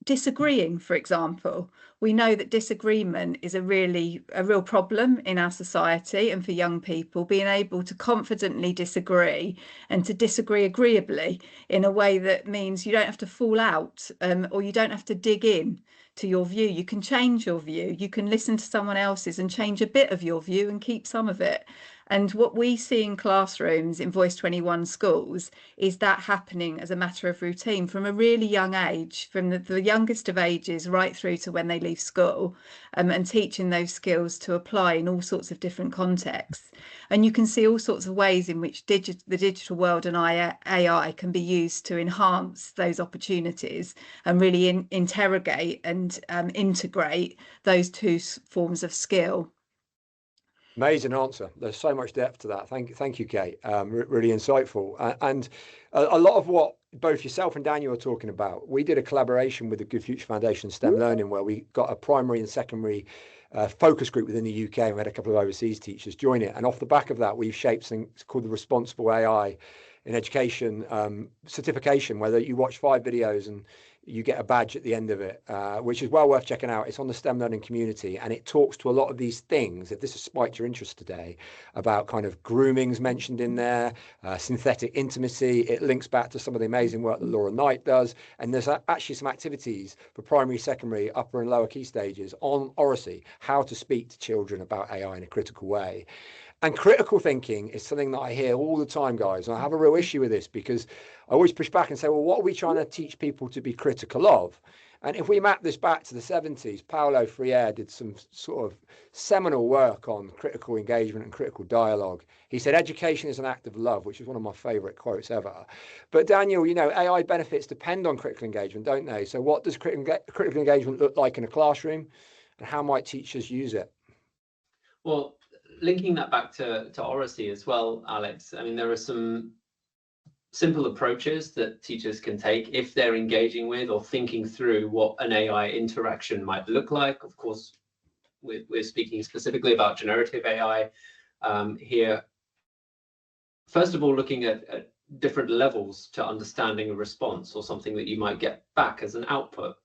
disagreeing, for example. We know that disagreement is a real problem in our society, and for young people, being able to confidently disagree and to disagree agreeably in a way that means you don't have to fall out, or you don't have to dig in to your view. You can change your view. You can listen to someone else's and change a bit of your view and keep some of it. And what we see in classrooms in Voice 21 schools is that happening as a matter of routine from a really young age, from the youngest of ages right through to when they leave school, and teaching those skills to apply in all sorts of different contexts. And you can see all sorts of ways in which the digital world and AI can be used to enhance those opportunities and really interrogate and integrate those two forms of skill. Amazing answer. There's so much depth to that. Thank you, Kate. Really insightful. And a lot of what both yourself and Daniel are talking about, we did a collaboration with the Good Future Foundation STEM Learning, where we got a primary and secondary focus group within the UK, and we had a couple of overseas teachers join it. And off the back of that, we've shaped something called the Responsible AI in Education certification, where you watch 5 videos and you get a badge at the end of it, which is well worth checking out. It's on the STEM learning community, and it talks to a lot of these things. If this has spiked your interest today, about kind of grooming's mentioned in there, synthetic intimacy, it links back to some of the amazing work that Laura Knight does. And there's actually some activities for primary, secondary, upper and lower key stages on oracy, how to speak to children about AI in a critical way. And critical thinking is something that I hear all the time, guys. And I have a real issue with this, because I always push back and say, well, what are we trying to teach people to be critical of? And if we map this back to the 70s, Paulo Freire did some sort of seminal work on critical engagement and critical dialogue. He said, education is an act of love, which is one of my favorite quotes ever. But Daniel, you know, AI benefits depend on critical engagement, don't they? So what does critical engagement look like in a classroom, and how might teachers use it? Well, linking that back to oracy as well, Alex, I mean, there are some simple approaches that teachers can take if they're engaging with or thinking through what an AI interaction might look like. Of course, we're speaking specifically about generative AI here. First of all, looking at different levels to understanding a response or something that you might get back as an output.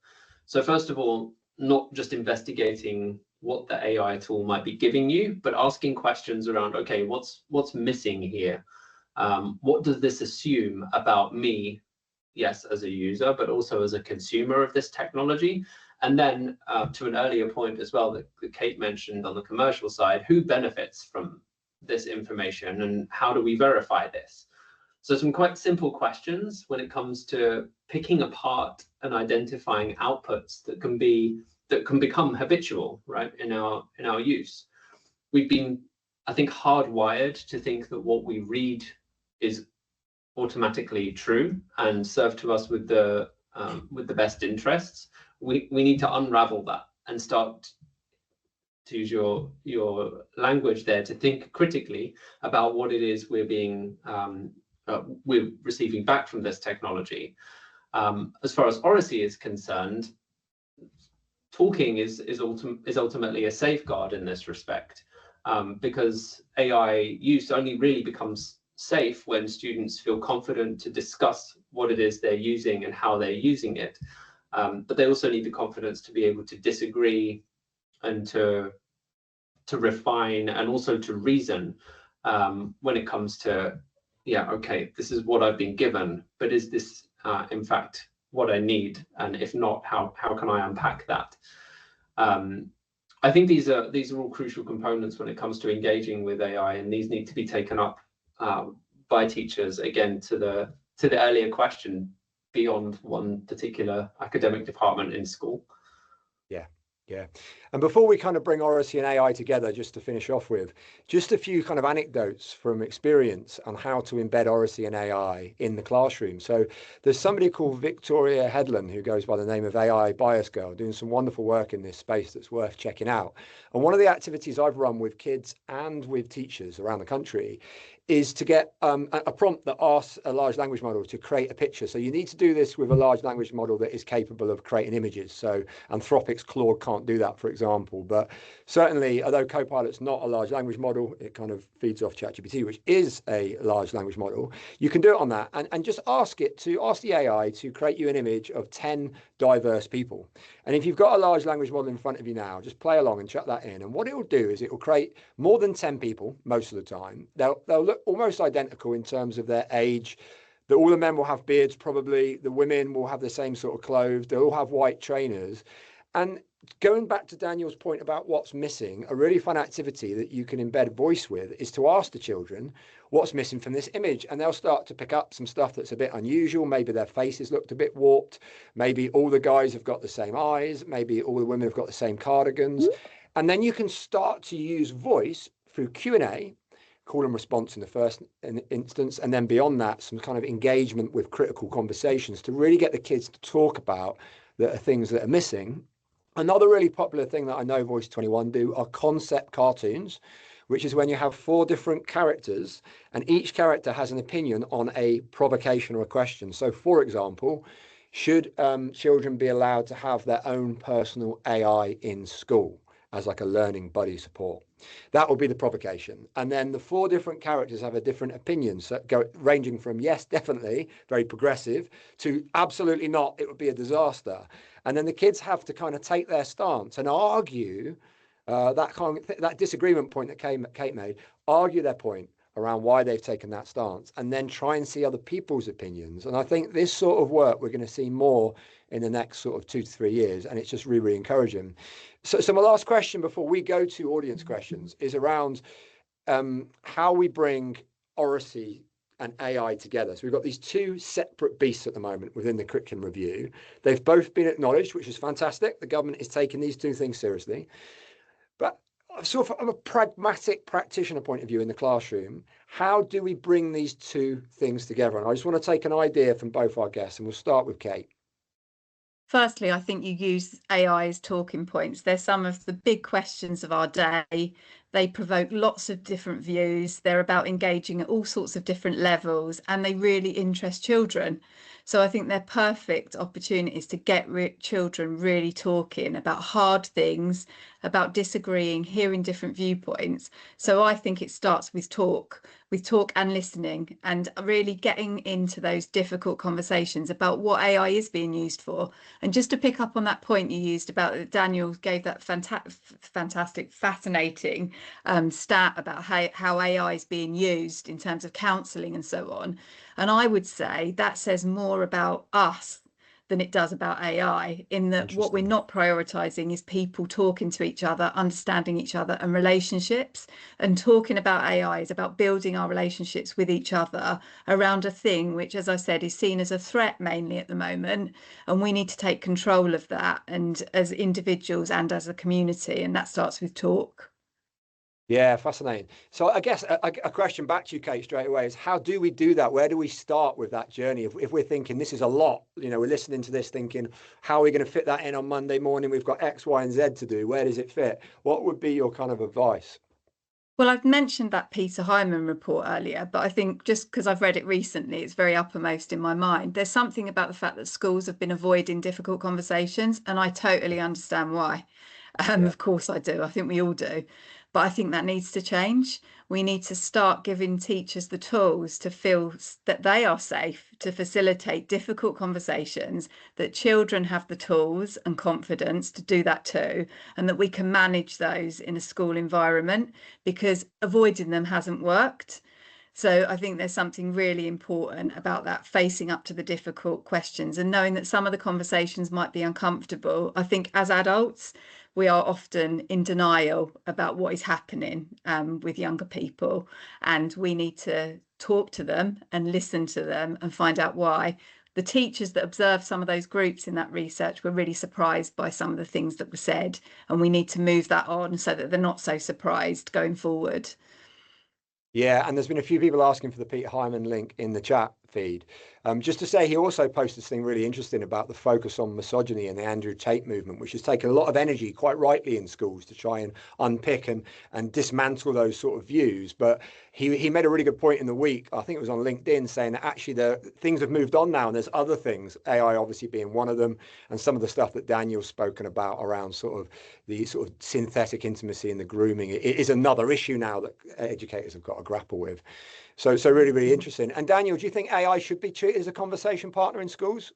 So first of all, not just investigating what the AI tool might be giving you, but asking questions around, okay, what's missing here? What does this assume about me, yes, as a user, but also as a consumer of this technology? And then to an earlier point as well that Kate mentioned on the commercial side, who benefits from this information and how do we verify this? So some quite simple questions when it comes to picking apart and identifying outputs that can become habitual, right, in our use. We've been, I think, hardwired to think that what we read is automatically true and serve to us with the best interests. We need to unravel that and start, to use your language there, to think critically about what it is we're receiving back from this technology. As far as oracy is concerned, talking is ultimately a safeguard in this respect, because AI use only really becomes safe when students feel confident to discuss what it is they're using and how they're using it. But they also need the confidence to be able to disagree and to refine and also to reason when it comes to, yeah, okay, this is what I've been given, but is this in fact what I need? And if not, how can I unpack that? I think these are all crucial components when it comes to engaging with AI, and these need to be taken up by teachers, again, to the earlier question, beyond one particular academic department in school. Yeah. And before we kind of bring oracy and AI together, just to finish off with, just a few kind of anecdotes from experience on how to embed oracy and AI in the classroom. So there's somebody called Victoria Headland, who goes by the name of AI Bias Girl, doing some wonderful work in this space that's worth checking out. And one of the activities I've run with kids and with teachers around the country is to get a prompt that asks a large language model to create a picture. So you need to do this with a large language model that is capable of creating images. So Anthropic's Claude can't do that, for example. But certainly, although Copilot's not a large language model, it kind of feeds off ChatGPT, which is a large language model. You can do it on that and just ask the AI to create you an image of 10 diverse people. And if you've got a large language model in front of you now, just play along and chuck that in. And what it will do is it will create more than 10 people most of the time. They'll look almost identical in terms of their age. All the men will have beards, probably. The women will have the same sort of clothes. They'll all have white trainers. And going back to Daniel's point about what's missing, a really fun activity that you can embed voice with is to ask the children what's missing from this image. And they'll start to pick up some stuff that's a bit unusual. Maybe their faces looked a bit warped. Maybe all the guys have got the same eyes. Maybe all the women have got the same cardigans. And then you can start to use voice through Q&A, call and response in the first instance, and then beyond that, some kind of engagement with critical conversations to really get the kids to talk about the things that are missing. Another really popular thing that I know Voice 21 do are concept cartoons, which is when you have 4 different characters and each character has an opinion on a provocation or a question. So, for example, should children be allowed to have their own personal AI in school as like a learning buddy support? That will be the provocation. And then the 4 different characters have a different opinion, so ranging from yes, definitely, very progressive, to absolutely not, it would be a disaster. And then the kids have to kind of take their stance and argue that disagreement point that Kate made, argue their point around why they've taken that stance, and then try and see other people's opinions. And I think this sort of work we're going to see more in the next sort of 2 to 3 years, and it's just really, really encouraging. So my last question before we go to audience questions is around how we bring oracy and AI together. So we've got these 2 separate beasts at the moment within the curriculum review. They've both been acknowledged, which is fantastic. The government is taking these 2 things seriously. But sort of from a pragmatic practitioner point of view in the classroom, how do we bring these 2 things together? And I just want to take an idea from both our guests, and we'll start with Kate. Firstly, I think you use AI as talking points. They're some of the big questions of our day. They provoke lots of different views. They're about engaging at all sorts of different levels, and they really interest children. So I think they're perfect opportunities to get children really talking about hard things, about disagreeing, hearing different viewpoints. So I think it starts with talk and listening, and really getting into those difficult conversations about what AI is being used for. And just to pick up on that point you used about, Daniel gave that fantastic, fascinating stat about how AI is being used in terms of counselling and so on. And I would say that says more about us than it does about AI, in that what we're not prioritizing is people talking to each other, understanding each other, and relationships. And talking about AI is about building our relationships with each other around a thing which, as I said, is seen as a threat mainly at the moment, and we need to take control of that, and as individuals and as a community, and that starts with talk. Yeah, fascinating. So I guess a question back to you, Kate, straight away is, how do we do that? Where do we start with that journey? If we're thinking this is a lot, we're listening to this thinking, how are we going to fit that in on Monday morning? We've got X, Y, and Z to do. Where does it fit? What would be your kind of advice? Well, I've mentioned that Peter Hyman report earlier, but I think just because I've read it recently, it's very uppermost in my mind. There's something about the fact that schools have been avoiding difficult conversations, and I totally understand why. Of course I do. I think we all do. But I think that needs to change. We need to start giving teachers the tools to feel that they are safe to facilitate difficult conversations, that children have the tools and confidence to do that too, and that we can manage those in a school environment, because avoiding them hasn't worked. So I think there's something really important about that, facing up to the difficult questions and knowing that some of the conversations might be uncomfortable. I think as adults, we are often in denial about what is happening with younger people, and we need to talk to them and listen to them and find out why. The teachers that observed some of those groups in that research were really surprised by some of the things that were said, and we need to move that on so that they're not so surprised going forward. Yeah, and there's been a few people asking for the Peter Hyman link in the chat feed. Just to say, he also posted this thing really interesting about the focus on misogyny and the Andrew Tate movement, which has taken a lot of energy, quite rightly, in schools to try and unpick and dismantle those sort of views. But he made a really good point in the week, I think it was on LinkedIn, saying that actually the things have moved on now, and there's other things, AI obviously being one of them, and some of the stuff that Daniel's spoken about around sort of the sort of synthetic intimacy and the grooming. It is another issue now that educators have got to grapple with. So really, really interesting. And Daniel, do you think AI should be treated as a conversation partner in schools?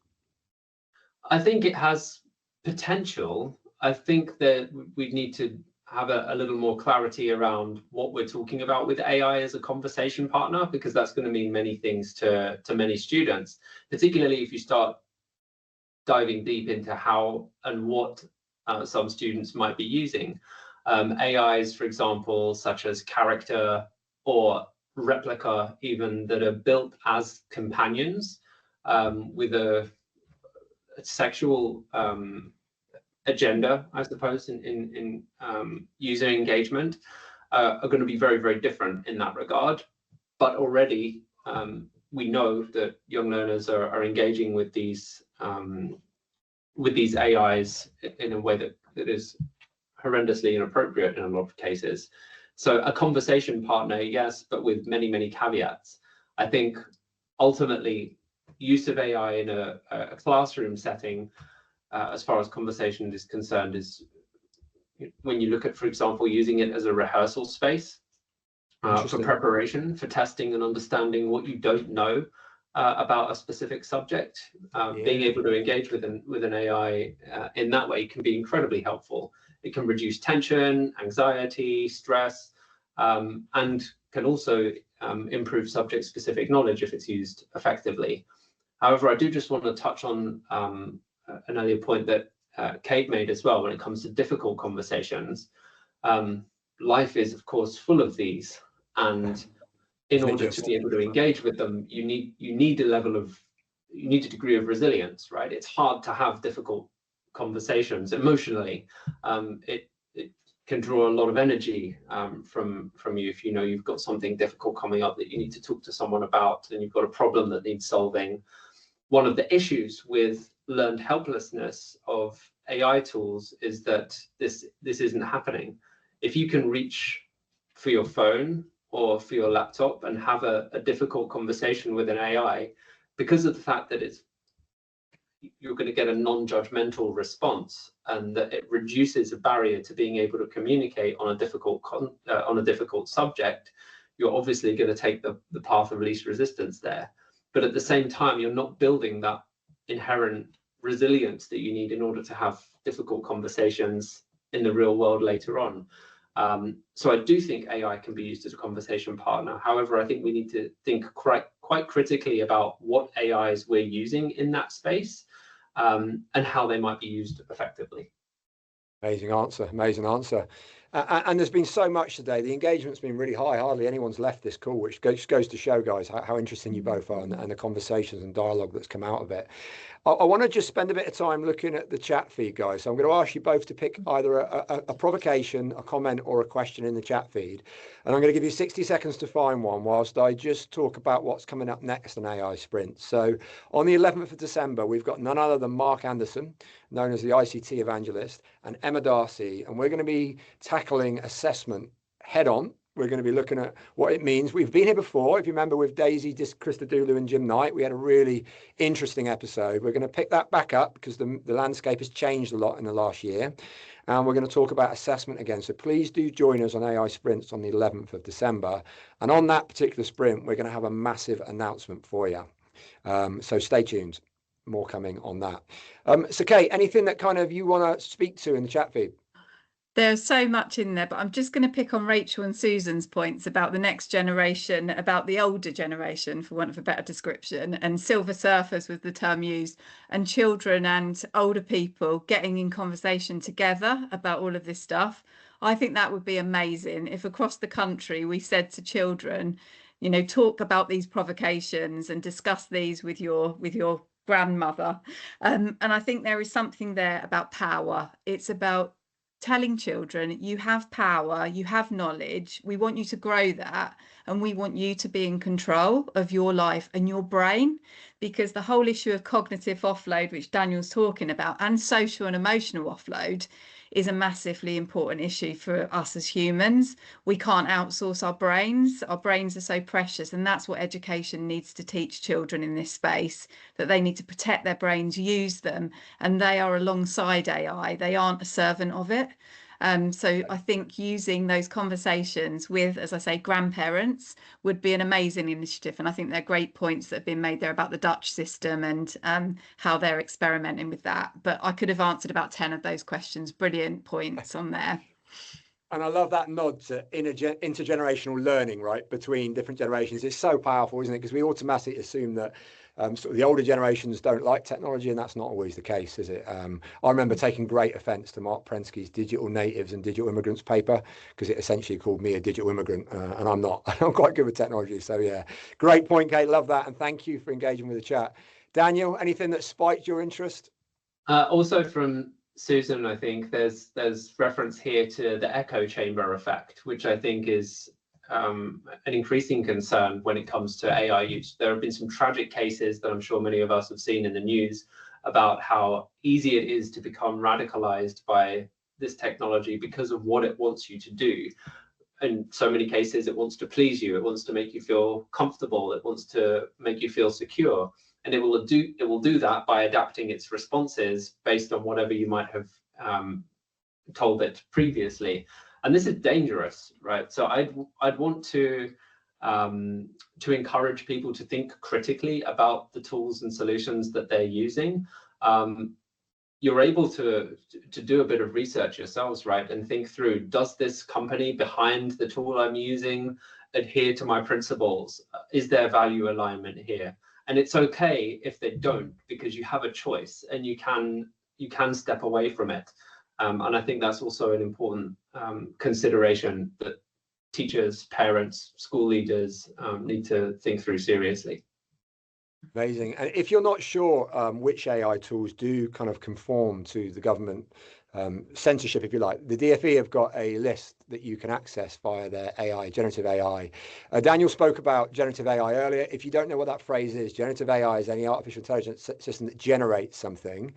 I think it has potential. I think that we need to have a little more clarity around what we're talking about with AI as a conversation partner, because that's going to mean many things to many students, particularly if you start diving deep into how and what some students might be using. AIs, for example, such as character or replica, even, that are built as companions with a sexual agenda, I suppose, in user engagement, are going to be very, very different in that regard. But already we know that young learners are engaging with these AIs in a way that is horrendously inappropriate in a lot of cases. So a conversation partner, yes, but with many, many caveats. I think ultimately use of AI in a classroom setting, as far as conversation is concerned, is when you look at, for example, using it as a rehearsal space for preparation, for testing and understanding what you don't know about a specific subject. Being able to engage with an AI in that way can be incredibly helpful. It can reduce tension, anxiety, stress, and can also improve subject-specific knowledge if it's used effectively. However, I do just want to touch on an earlier point that Kate made as well when it comes to difficult conversations. Life is, of course, full of these, and in order to be able to engage with them, you need a degree of resilience, right? It's hard to have difficult conversations emotionally. It can draw a lot of energy from you if you know you've got something difficult coming up that you need to talk to someone about, and you've got a problem that needs solving. One of the issues with learned helplessness of AI tools is that this isn't happening. If you can reach for your phone or for your laptop and have a difficult conversation with an AI, because of the fact that you're going to get a non-judgmental response, and that it reduces a barrier to being able to communicate on a difficult subject, you're obviously going to take the path of least resistance there. But at the same time, you're not building that inherent resilience that you need in order to have difficult conversations in the real world later on. So I do think AI can be used as a conversation partner. However, I think we need to think quite critically about what AIs we're using in that space, and how they might be used effectively. Amazing answer, amazing answer. And there's been so much today. The engagement's been really high. Hardly anyone's left this call, which goes to show, guys, how interesting you both are, and the conversations and dialogue that's come out of it. I want to just spend a bit of time looking at the chat feed, guys. So I'm going to ask you both to pick either a provocation, a comment, or a question in the chat feed. And I'm going to give you 60 seconds to find one whilst I just talk about what's coming up next on AI Sprint. So on the 11th of December, we've got none other than Mark Anderson, known as the ICT evangelist, and Emma Darcy. And we're going to be tackling assessment head on. We're going to be looking at what it means. We've been here before. If you remember, with Daisy, Christodoulou and Jim Knight, we had a really interesting episode. We're going to pick that back up because the landscape has changed a lot in the last year. And we're going to talk about assessment again. So please do join us on AI Sprints on the 11th of December. And on that particular sprint, we're going to have a massive announcement for you. So stay tuned. More coming on that. So Kate, anything that kind of you want to speak to in the chat feed? There's so much in there, but I'm just going to pick on Rachel and Susan's points about the next generation, about the older generation, for want of a better description, and silver surfers was the term used, and children and older people getting in conversation together about all of this stuff. I think that would be amazing if across the country we said to children, you know, talk about these provocations and discuss these with your grandmother. And I think there is something there about power. It's about telling children, you have power, you have knowledge, we want you to grow that, and we want you to be in control of your life and your brain, because the whole issue of cognitive offload, which Daniel's talking about, and social and emotional offload, is a massively important issue for us as humans. We can't outsource our brains. Our brains are so precious, and that's what education needs to teach children in this space, that they need to protect their brains, use them, and they are alongside AI. They aren't a servant of it. So I think using those conversations with, as I say, grandparents would be an amazing initiative. And I think they're great points that have been made there about the Dutch system and how they're experimenting with that. But I could have answered about 10 of those questions. Brilliant points on there. And I love that nod to intergenerational learning, right, between different generations. It's so powerful, isn't it? Because we automatically assume that sort of the older generations don't like technology, and that's not always the case, is it? I remember taking great offence to Mark Prensky's Digital Natives and Digital Immigrants paper, because it essentially called me a digital immigrant, and I'm not. I'm quite good with technology. So yeah, great point, Kate. Love that, and thank you for engaging with the chat. Daniel, anything that spiked your interest? Also from Susan, I think there's reference here to the echo chamber effect, which I think is an increasing concern when it comes to AI use. There have been some tragic cases that I'm sure many of us have seen in the news about how easy it is to become radicalized by this technology because of what it wants you to do. In so many cases, it wants to please you, it wants to make you feel comfortable, it wants to make you feel secure. And it will do that by adapting its responses based on whatever you might have told it previously. And this is dangerous, right? So I'd want to encourage people to think critically about the tools and solutions that they're using. You're able to do a bit of research yourselves, right? And think through, does this company behind the tool I'm using adhere to my principles? Is there value alignment here? And it's okay if they don't, because you have a choice and you can step away from it. And I think that's also an important consideration that teachers, parents, school leaders need to think through seriously. Amazing. And if you're not sure which AI tools do kind of conform to the government censorship, if you like, the DfE have got a list that you can access via their AI, generative AI. Daniel spoke about generative AI earlier. If you don't know what that phrase is, generative AI is any artificial intelligence system that generates something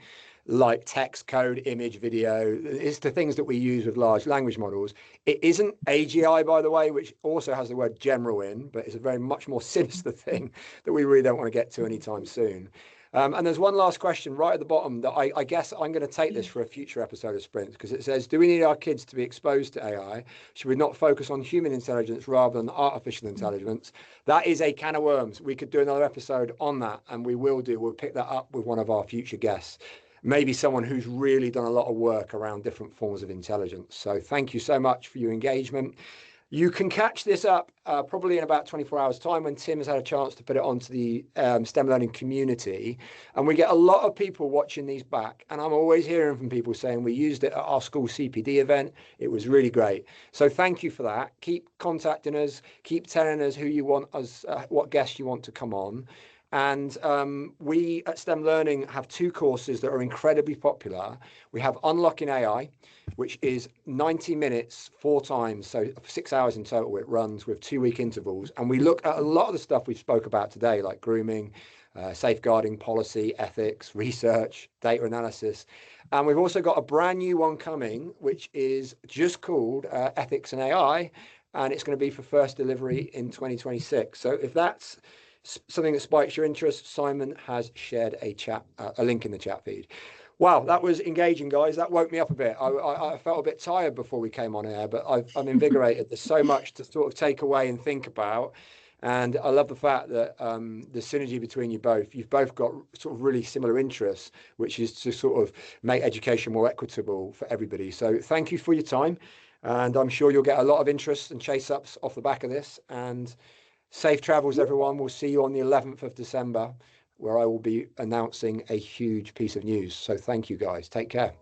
like text, code, image, video. It's the things that we use with large language models. It isn't AGI, by the way, which also has the word general in, but it's a very much more sinister thing that we really don't want to get to anytime soon. And there's one last question right at the bottom that I guess I'm going to take this for a future episode of Sprints, because it says, do we need our kids to be exposed to AI? Should we not focus on human intelligence rather than artificial intelligence? That is a can of worms. We could do another episode on that, and we will do. We'll pick that up with one of our future guests. Maybe someone who's really done a lot of work around different forms of intelligence. So thank you so much for your engagement. You can catch this up probably in about 24 hours time when Tim has had a chance to put it onto the STEM learning community. And we get a lot of people watching these back. And I'm always hearing from people saying we used it at our school CPD event. It was really great. So thank you for that. Keep contacting us. Keep telling us who you want us, what guests you want to come on. And we at STEM Learning have 2 courses that are incredibly popular. We have Unlocking AI, which is 90 minutes, 4 times, so 6 hours in total it runs with 2-week intervals. And we look at a lot of the stuff we spoke about today, like grooming, safeguarding, policy, ethics, research, data analysis. And we've also got a brand new one coming, which is just called Ethics and AI, and it's going to be for first delivery in 2026. So if that's something that spikes your interest, Simon has shared a link in the chat feed. Wow, that was engaging, guys. That woke me up a bit. I felt a bit tired before we came on air, but I'm invigorated. There's so much to sort of take away and think about. And I love the fact that the synergy between you both, you've both got sort of really similar interests, which is to sort of make education more equitable for everybody. So thank you for your time. And I'm sure you'll get a lot of interest and chase ups off the back of this. And safe travels, everyone. We'll see you on the 11th of December, where I will be announcing a huge piece of news. So thank you, guys. Take care.